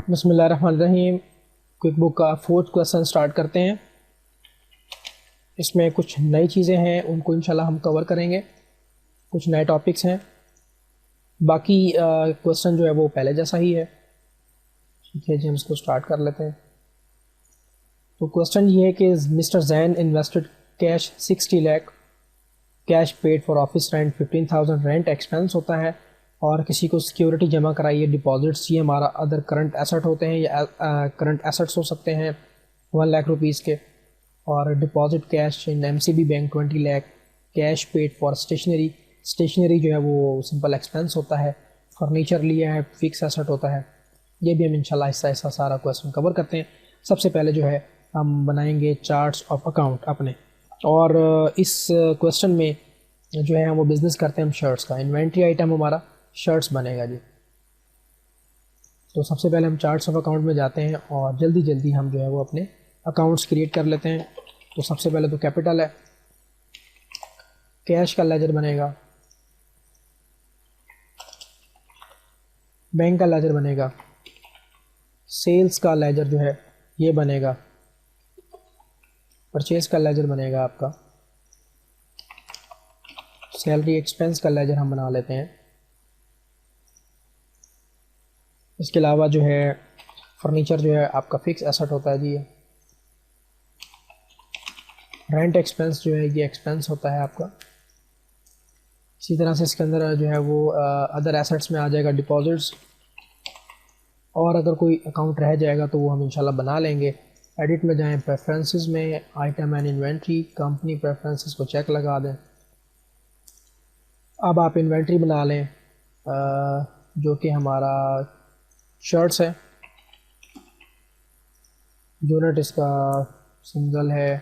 बिस्मिल्लाहिर्रहमानिर्रहीम। Quick book का fourth question start करते हैं। इसमें कुछ नई चीज़ें हैं, उनको इंशाल्लाह हम कवर करेंगे। कुछ नए टॉपिक्स हैं, बाकी क्वेश्चन जो है वो पहले जैसा ही है। ठीक है जी, हम इसको स्टार्ट कर लेते हैं। तो क्वेश्चन ये है कि mister Jain invested cash 60 lakh, cash paid for office rent 15,000, rent expense होता है, और किसी को सिक्योरिटी जमा कराइए, डिपॉजिट्स, ये हमारा अदर करंट एसेट होते हैं या करंट एसेट्स हो सकते हैं 1 लाख रुपीज़ के। और deposit cash in MCB bank 20 lakh, cash paid for stationery, stationery जो है वो सिंपल एक्सपेंस होता है, फर्नीचर लिया है फिक्स एसेट होता है। ये भी हम इंशाल्लाह ऐसा ऐसा सारा क्वेश्चन कवर करते हैं। सबसे पहले जो है हम बनाएंगे चार्ट्स ऑफ अकाउंट अपने, और इस क्वेश्चन में जो है हम वो बिज़नेस करते हैं हम शर्ट्स का। इन्वेंट्री आइटम हमारा शर्ट्स बनेगा जी। तो सबसे पहले हम चार्ट्स ऑफ अकाउंट में जाते हैं और जल्दी जल्दी हम जो है वो अपने अकाउंट्स क्रिएट कर लेते हैं। तो सबसे पहले तो कैपिटल है, कैश का लेजर बनेगा, बैंक का लेजर बनेगा, सेल्स का लेजर जो है ये बनेगा, परचेज का लेजर बनेगा आपका, सैलरी एक्सपेंस का लेजर हम बना लेते हैं। इसके अलावा जो है फर्नीचर जो है आपका फिक्स एसेट होता है जी। ये रेंट एक्सपेंस जो है ये एक्सपेंस होता है आपका। इसी तरह से इसके अंदर जो है वो अदर एसेट्स में आ जाएगा डिपॉजिट्स, और अगर कोई अकाउंट रह जाएगा तो वो हम इंशाल्लाह बना लेंगे। एडिट में जाएं, प्रेफरेंसेस में item and inventory, company preferences को चेक लगा दें। अब आप इन्वेंट्री बना लें जो कि हमारा शर्ट्स है। यूनिट इसका सिंगल है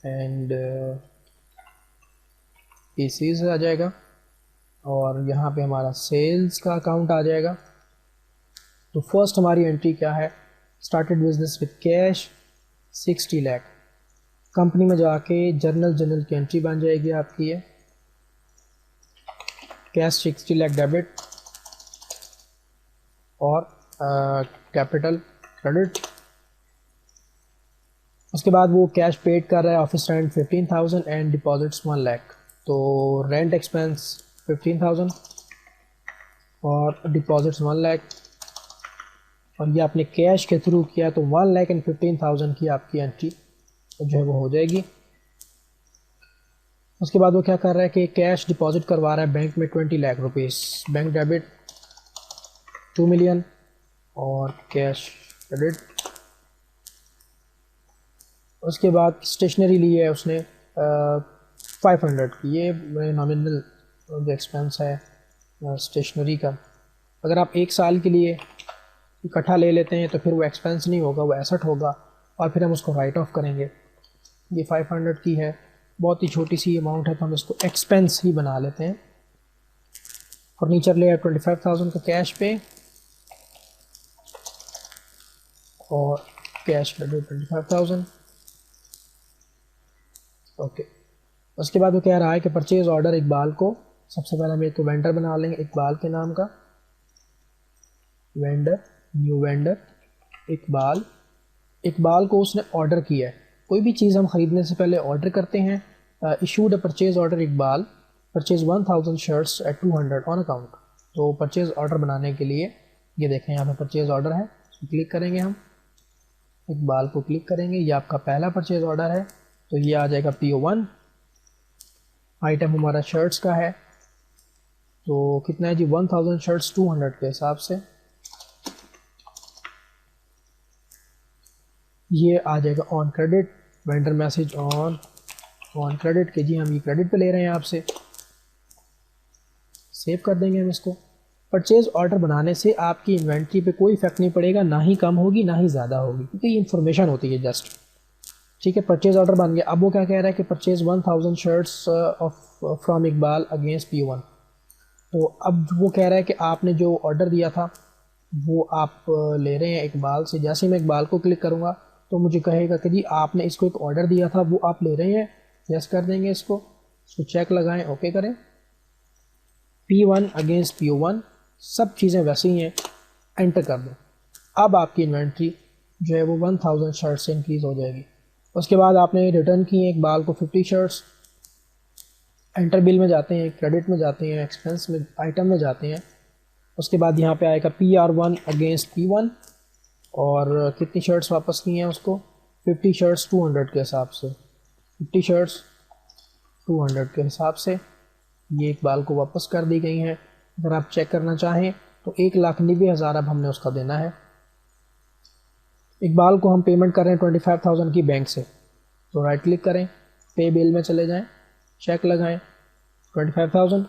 एंड पीसीज आ जाएगा, और यहाँ पे हमारा सेल्स का अकाउंट आ जाएगा। तो फर्स्ट हमारी एंट्री क्या है, started business with cash 60 lakh. Company में जाके जर्नल की एंट्री बन जाएगी आपकी, ये कैश 60 लाख डेबिट और कैपिटल क्रेडिट। उसके बाद वो कैश पेड कर रहा है, office rent 15,000 and deposits 1 lakh. तो रेंट एक्सपेंस 15,000 और डिपॉजिट्स 1 लाख, और ये आपने कैश के थ्रू किया तो 1,15,000 की आपकी एंट्री जो है वो हो जाएगी। उसके बाद वो क्या कर रहा है कि कैश डिपॉजिट करवा रहा है बैंक में 20 lakh rupees, bank debit 2 million और कैश क्रेडिट। उसके बाद स्टेशनरी ली है उसने 500 की, ये नॉमिनल जो एक्सपेंस है स्टेशनरी का। अगर आप 1 साल के लिए इकट्ठा ले लेते हैं तो फिर वो एक्सपेंस नहीं होगा, वो एसेट होगा, और फिर हम उसको राइट ऑफ करेंगे। ये 500 की है, बहुत ही छोटी सी अमाउंट है, तो हम इसको एक्सपेंस ही बना लेते हैं। फर्नीचर ले 25,000 का कैश पे और कैश क्रेडिट 25,000। ओके। उसके बाद वो कह रहा है कि परचेज ऑर्डर इकबाल को, सबसे पहले हम एक वेंडर बना लेंगे इकबाल के नाम का, vendor, new vendor Iqbal. Iqbal को उसने ऑर्डर किया है, कोई भी चीज़ हम ख़रीदने से पहले ऑर्डर करते हैं। Issued a purchase order Iqbal, purchase 1000 shirts at 200 on account. तो परचेज ऑर्डर बनाने के लिए ये देखें यहाँ पे परचेज ऑर्डर है, तो क्लिक करेंगे हम, इकबाल को क्लिक करेंगे, ये आपका पहला परचेज ऑर्डर है। तो ये आ जाएगा PO1। आइटम हमारा शर्ट्स का है, तो कितना है जी 1000 शर्ट्स 200 के हिसाब से। ये आ जाएगा on credit, vendor message on credit के जी हम ये क्रेडिट पे ले रहे हैं आपसे। सेव कर देंगे हम इसको। परचेज ऑर्डर बनाने से आपकी इन्वेंट्री पे कोई इफेक्ट नहीं पड़ेगा, ना ही कम होगी ना ही ज़्यादा होगी, क्योंकि ये इन्फॉर्मेशन होती है जस्ट। ठीक है, परचेज ऑर्डर बन गया। अब वो क्या कह रहा है कि purchase 1000 shirts of from Iqbal against PO1। तो अब वो कह रहा है कि आपने जो ऑर्डर दिया था वो आप ले रहे हैं इकबाल से। जैसे मैं इकबाल को क्लिक करूँगा तो मुझे कहेगा कि जी आपने इसको एक ऑर्डर दिया था, वो आप ले रहे हैं। यस कर देंगे इसको चेक लगाएं, ओके करें। P1 अगेंस्ट PO1, सब चीज़ें वैसे ही हैं, एंटर कर दो। अब आपकी इन्वेंट्री जो है वो 1000 शर्ट से इंक्रीज़ हो जाएगी। उसके बाद आपने रिटर्न की एक बाल को 50 शर्ट्स, एंटर बिल में जाते हैं, क्रेडिट में जाते हैं, एक्सपेंस में, आइटम में जाते हैं। उसके बाद यहाँ पे आएगा PR1 अगेंस्ट P1, और कितनी शर्ट्स वापस की हैं उसको, 50 शर्ट्स 200 के हिसाब से, 50 शर्ट्स 200 के हिसाब से ये इकबाल को वापस कर दी गई हैं। अगर आप चेक करना चाहें तो 1,90,000 अब हमने उसका देना है। इकबाल को हम पेमेंट कर रहे हैं 25,000 की बैंक से, तो राइट क्लिक करें, पे बिल में चले जाएं, चेक लगाएं 25,000,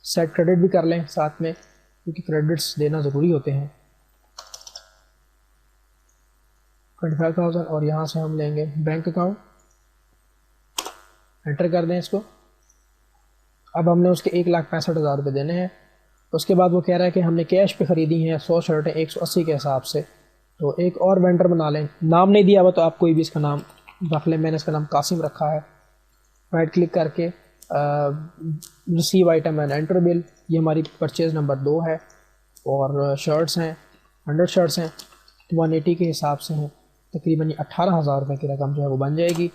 सेट क्रेडिट भी कर लें साथ में, क्योंकि क्रेडिट्स देना ज़रूरी होते हैं। 25,000 और यहाँ से हम लेंगे बैंक अकाउंट, एंटर कर दें इसको। अब हमने उसके 1,65,000 रुपये देने हैं। उसके बाद वो कह रहा है कि हमने कैश पे ख़रीदी हैं 100 शर्टें 180 के हिसाब से, तो एक और वेंडर बना लें। नाम नहीं दिया हुआ तो आप कोई भी इसका नाम रख लें, मैंने इसका नाम कासिम रखा है। राइट क्लिक करके receive item and enter bill, ये हमारी परचेज़ नंबर 2 है, और शर्ट्स हैं 100 शर्ट्स हैं 180 के हिसाब से हैं, तकरीबन 18,000 रुपये की रकम जो है वो बन जाएगी।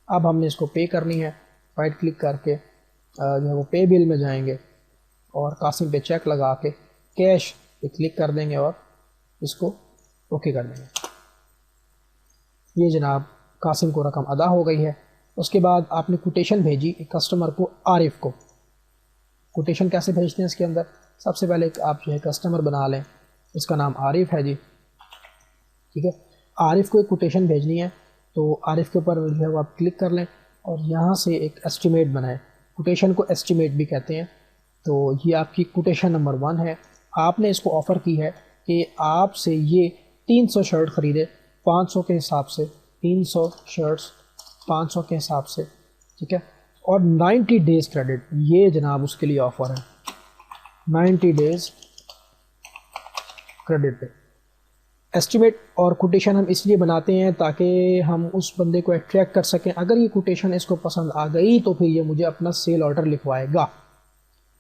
अब हमने इसको पे करनी है। राइट क्लिक करके जो है वो पे बिल में जाएंगे और कासिम पे चेक लगा के कैश पे क्लिक कर देंगे और इसको ओके कर देंगे। ये जनाब कासिम को रकम अदा हो गई है। उसके बाद आपने कोटेशन भेजी कस्टमर को, आरिफ को। कोटेशन कैसे भेजते हैं इसके अंदर, सबसे पहले आप जो है कस्टमर बना लें, इसका नाम आरिफ है जी, ठीक है। आरिफ को एक कोटेशन भेजनी है, तो आरिफ के ऊपर जो है वो आप क्लिक कर लें और यहाँ से एक एस्टिमेट बनाएं। कोटेशन को एस्टिमेट भी कहते हैं। तो ये आपकी कोटेशन नंबर 1 है। आपने इसको ऑफ़र की है कि आपसे ये 300 शर्ट ख़रीदे 500 के हिसाब से, 300 शर्ट्स 500 के हिसाब से, ठीक है, और 90 डेज़ क्रेडिट, ये जनाब उसके लिए ऑफ़र है, 90 डेज़ क्रेडिट पे। एस्टिमेट और कोटेशन हम इसलिए बनाते हैं ताकि हम उस बंदे को अट्रैक्ट कर सकें। अगर ये कोटेशन इसको पसंद आ गई तो फिर ये मुझे अपना सेल ऑर्डर लिखवाएगा।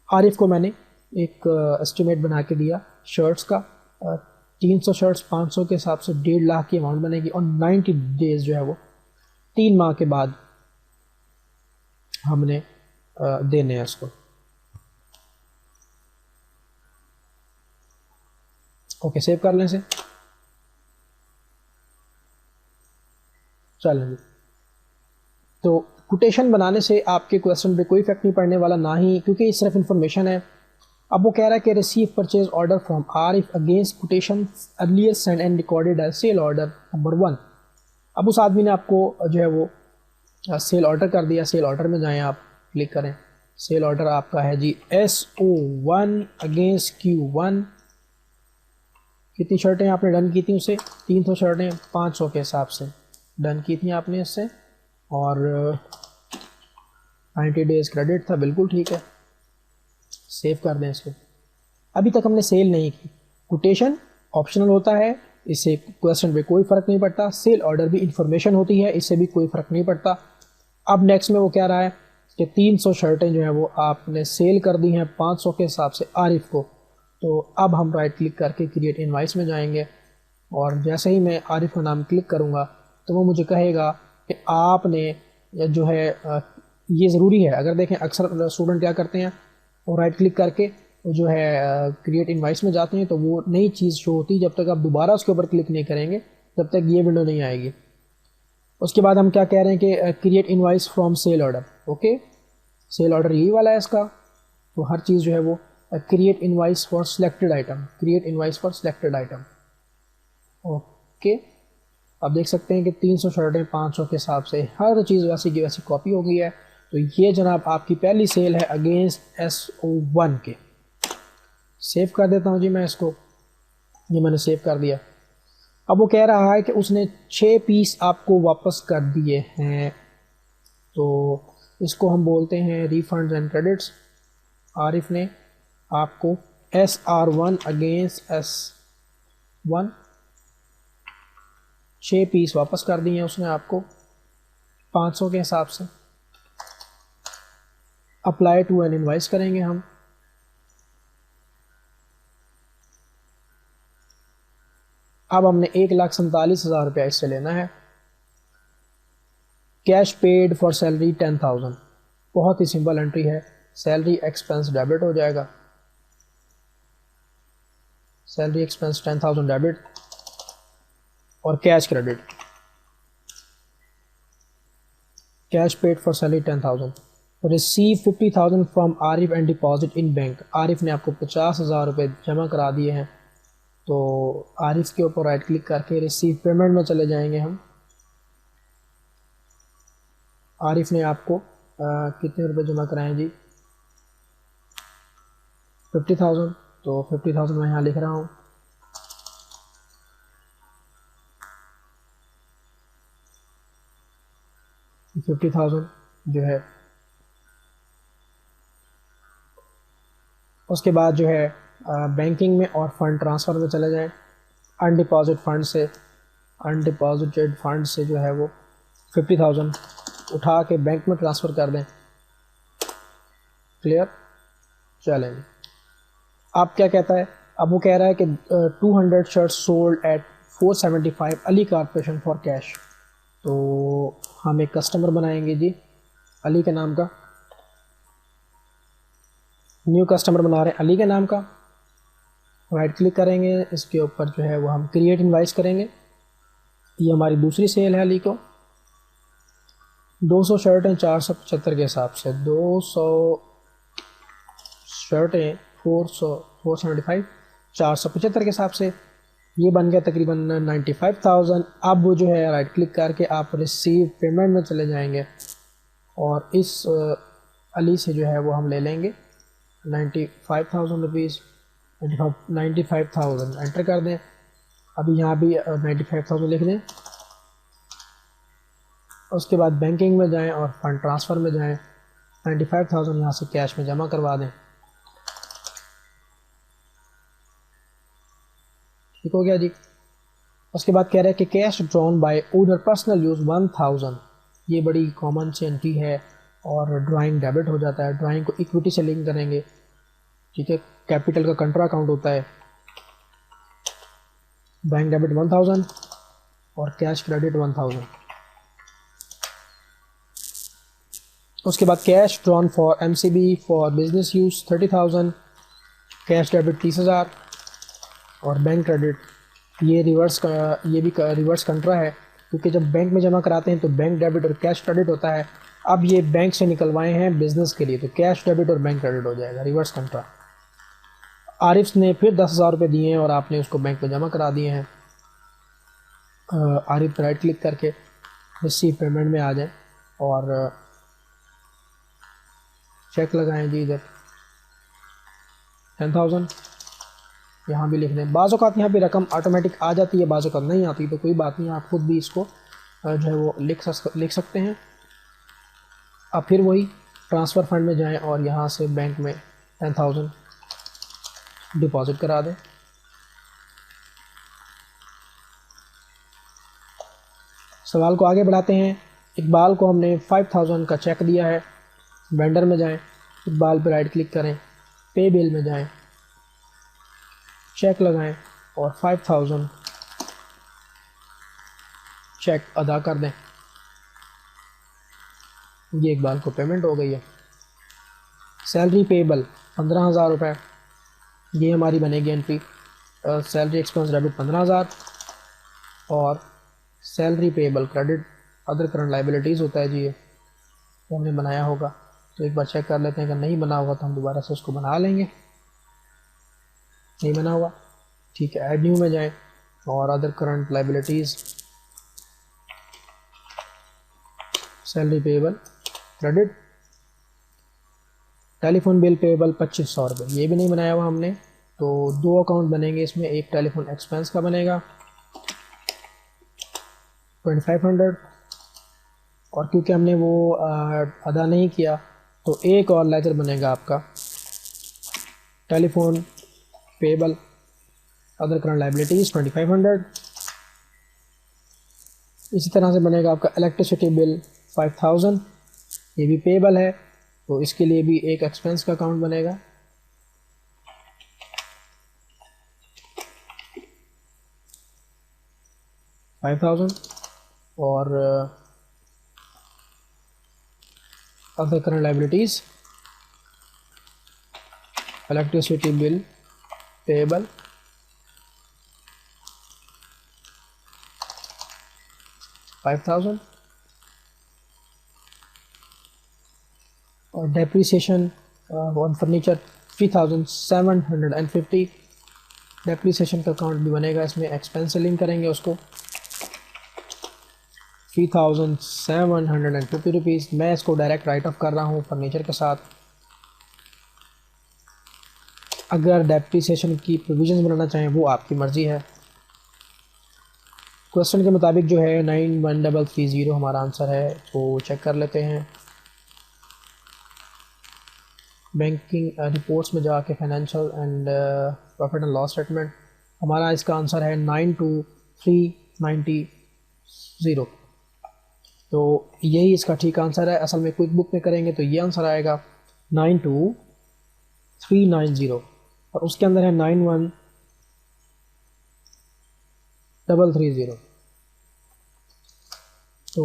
आरिफ को मैंने एक एस्टिमेट बना के दिया शर्ट्स का, 300 शर्ट्स 500 के हिसाब से 1.5 लाख की अमाउंट बनेगी, और 90 डेज़ जो है वो 3 माह के बाद हमने देने हैं इसको। ओके, सेव कर लें इसे। चलें, तो कोटेशन बनाने से आपके क्वेश्चन पे कोई इफेक्ट नहीं पड़ने वाला, ना ही, क्योंकि ये सिर्फ इन्फॉर्मेशन है। अब वो कह रहा है कि receive purchase order from Arif against quotation earlier send and recorded as sale order number 1। अब उस आदमी ने आपको जो है वो सेल ऑर्डर कर दिया। सेल ऑर्डर में जाएं, आप क्लिक करें, सेल ऑर्डर आपका है जी SO1 अगेंस्ट Q1। कितनी शर्टें आपने डन की थी उसे, 300 शर्टें 500 के हिसाब से डन की थी आपने इससे, और 90 डेज़ क्रेडिट था, बिल्कुल ठीक है। सेव कर दें इसको। अभी तक हमने सेल नहीं की। कोटेशन ऑप्शनल होता है, इससे क्वेश्चन पे कोई फ़र्क नहीं पड़ता। सेल ऑर्डर भी इंफॉर्मेशन होती है, इससे भी कोई फ़र्क नहीं पड़ता। अब नेक्स्ट में वो कह रहा है कि 300 शर्टें जो हैं वो आपने सेल कर दी हैं 500 के हिसाब से आरिफ को। तो अब हम राइट क्लिक करके क्रिएट इनवाइस में जाएंगे, और जैसे ही मैं आरिफ का नाम क्लिक करूँगा तो वो मुझे कहेगा कि आपने जो है ये ज़रूरी है। अगर देखें अक्सर स्टूडेंट क्या करते हैं, वो राइट क्लिक करके जो है क्रिएट इनवाइस में जाते हैं, तो वो नई चीज़ शो होती है। जब तक आप दोबारा उसके ऊपर क्लिक नहीं करेंगे तब तक ये विंडो नहीं आएगी। उसके बाद हम क्या कह रहे हैं कि create invoice from sale order. Okay, sale order यही वाला है इसका। तो हर चीज़ जो है वो create invoice for selected item, create invoice for selected item. Okay, आप देख सकते हैं कि 300 शर्टें 500 के हिसाब से हर चीज़ वैसी की वैसी कॉपी हो गई है। तो ये जनाब आपकी पहली सेल है अगेंस्ट SO1 के। सेव कर देता हूँ जी मैं इसको, ये मैंने सेव कर दिया। अब वो कह रहा है कि उसने 6 पीस आपको वापस कर दिए हैं, तो इसको हम बोलते हैं रिफंड्स एंड क्रेडिट्स। आरिफ ने आपको SR1 अगेंस्ट S1 6 पीस वापस कर दिए हैं उसने आपको 500 के हिसाब से। अप्लाई टू एन इनवाइस करेंगे हम। अब हमने 1,47,000 रुपया इससे लेना है। कैश पेड फॉर सैलरी 10,000, बहुत ही सिंपल एंट्री है। सैलरी एक्सपेंस डेबिट हो जाएगा, सैलरी एक्सपेंस 10,000 डेबिट और cash credit. Cash paid for salary 10,000, receive 50,000 from Arif and deposit in bank. Arif ने आपको 50,000 रुपये जमा करा दिए हैं, तो आरिफ के ऊपर राइट क्लिक करके रिसीव पेमेंट में चले जाएंगे हम। आरिफ ने आपको कितने रुपए जमा कराएं जी? 50,000, तो 50,000 मैं यहाँ लिख रहा हूँ। $50,000 जो है, उसके बाद जो है बैंकिंग में और फंड ट्रांसफ़र में चले जाएं। अनडिपॉजिट फंड से जो है वो 50,000 उठा के बैंक में ट्रांसफ़र कर दें। क्लियर? चलें, अब क्या कहता है? अब वो कह रहा है कि 200 shirts sold at 475 Ali corporation for cash. तो हम एक कस्टमर बनाएंगे जी, अली के नाम का, न्यू कस्टमर बना रहे हैं अली के नाम का। राइट क्लिक करेंगे, इसके ऊपर जो है वो हम क्रिएट इनवाइस करेंगे। ये हमारी दूसरी सेल है अली को। 200 शर्टें 475 के हिसाब से, 200 शर्टें 475 475 के हिसाब से ये बन गया तकरीबन 95,000। अब वो जो है राइट क्लिक करके आप रिसीव पेमेंट में चले जाएंगे और इस अली से जो है वो हम ले लेंगे 95,000 रुपीज़। 95,000 एंटर कर दें। अभी यहाँ भी 95,000 लिख दें। उसके बाद बैंकिंग में जाएं और फंड ट्रांसफ़र में जाएं। 95,000 यहाँ से कैश में जमा करवा दें। ठीक हो गया जी। उसके बाद कह रहे हैं कि cash drawn by owner personal use 1,000। ये बड़ी कॉमन सी एंट्री है और ड्राइंग डेबिट हो जाता है। ड्राइंग को इक्विटी से लिंक करेंगे, ठीक है। कैपिटल का कंट्रा अकाउंट होता है। बैंक डेबिट 1,000 और कैश क्रेडिट 1,000। उसके बाद cash drawn for MCB for business use 30,000, cash debit 30,000 और बैंक क्रेडिट। ये भी रिवर्स कंट्रा है, क्योंकि जब बैंक में जमा कराते हैं तो बैंक डेबिट और कैश क्रेडिट होता है। अब ये बैंक से निकलवाए हैं बिजनेस के लिए, तो कैश डेबिट और बैंक क्रेडिट हो जाएगा, रिवर्स कंट्रा। आरिफ ने फिर 10,000 रुपये दिए हैं और आपने उसको बैंक में जमा करा दिए हैं। आरिफ राइट क्लिक करके रिसीव पेमेंट में आ जाएं और चेक लगाएं जी। इधर 10,000 यहाँ भी लिख दें। बाज़ औक़ात यहाँ पे रकम ऑटोमेटिक आ जाती है, बाज़ औक़ात नहीं आती, तो कोई बात नहीं, आप खुद भी इसको जो है वो लिख सकते हैं। अब फिर वही ट्रांसफ़र फंड में जाएं और यहाँ से बैंक में 10,000 डिपॉज़िट करा दें। सवाल को आगे बढ़ाते हैं। इकबाल को हमने 5,000 का चेक दिया है। वेंडर में जाएं, इकबाल पर राइट क्लिक करें, पे बिल में जाएं, चेक लगाएं और 5,000 चेक अदा कर दें। ये इकबाल को पेमेंट हो गई है। सैलरी पेबल 15,000 रुपये, ये हमारी बनेगी एंट्री। सैलरी एक्सपेंस डेबिट 15,000 और salary payable credit other current liabilities होता है जी। ये तो हमने बनाया होगा, तो एक बार चेक कर लेते हैं। अगर नहीं बना होगा तो हम दोबारा से उसको बना लेंगे। नहीं बना हुआ, ठीक है। ऐड न्यू में जाएं और other current liabilities, salary payable credit, telephone bill payable 2,500 रुपये, ये भी नहीं बनाया हुआ हमने। तो 2 अकाउंट बनेंगे इसमें, एक टेलीफोन एक्सपेंस का बनेगा 2,500 और क्योंकि हमने वो अदा नहीं किया तो एक और लेजर बनेगा आपका telephone payable other current liabilities 2,500। इसी तरह से बनेगा आपका इलेक्ट्रिसिटी बिल 5,000, ये भी पेबल है, तो इसके लिए भी एक एक्सपेंस का अकाउंट बनेगा। 5000 और other current liabilities, electricity bill payable, $5,000 और depreciation on furniture 3,750। डेप्रीसिएशन का अकाउंट भी बनेगा, इसमें एक्सपेंस से लिंक करेंगे उसको। 3,750 रुपीज़। मैं इसको डायरेक्ट राइट ऑफ कर रहा हूँ फर्नीचर के साथ। अगर डेप्रीसिएशन की प्रोविजंस बनाना चाहें वो आपकी मर्ज़ी है। क्वेश्चन के मुताबिक जो है 91,330 हमारा आंसर है, तो चेक कर लेते हैं। बैंकिंग रिपोर्ट्स में जाके financial and profit and loss statement, हमारा इसका आंसर है 92,390। तो यही इसका ठीक आंसर है। असल में क्विक बुक में करेंगे तो ये आंसर आएगा 92,390 और उसके अंदर है 91,330। तो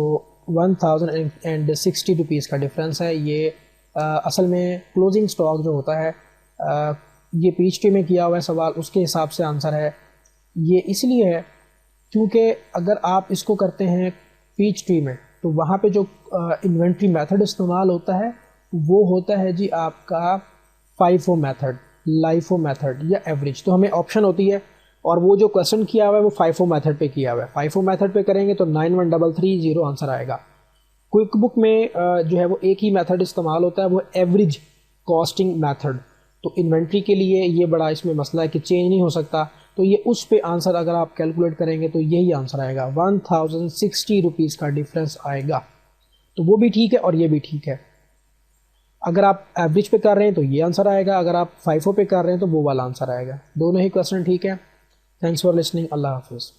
1,060 रुपीज़ का डिफरेंस है। ये असल में क्लोजिंग स्टॉक जो होता है, ये पीएचडी में किया हुआ है सवाल, उसके हिसाब से आंसर है। ये इसलिए है क्योंकि अगर आप इसको करते हैं पीएचडी में तो वहाँ पे जो इन्वेंट्री मेथड इस्तेमाल होता है वो होता है जी आपका FIFO मेथड, LIFO मेथड या एवरेज। तो हमें ऑप्शन होती है और वो जो क्वेश्चन किया हुआ है वो FIFO मेथड पे किया हुआ है। FIFO मेथड पे करेंगे तो 91,330 आंसर आएगा। क्विक बुक में जो है वो एक ही मेथड इस्तेमाल होता है, वो एवरेज कॉस्टिंग मेथड। तो इन्वेंट्री के लिए ये बड़ा इसमें मसला है कि चेंज नहीं हो सकता, तो ये उस पे आंसर अगर आप कैलकुलेट करेंगे तो यही आंसर आएगा। 1,060 रुपीज़ का डिफरेंस आएगा। तो वो भी ठीक है और ये भी ठीक है। अगर आप एवरेज पे कर रहे हैं तो ये आंसर आएगा, अगर आप FIFO पे कर रहे हैं तो वो वाला आंसर आएगा। दोनों ही क्वेश्चन ठीक है। Thanks for listening. अल्लाह हाफिज़।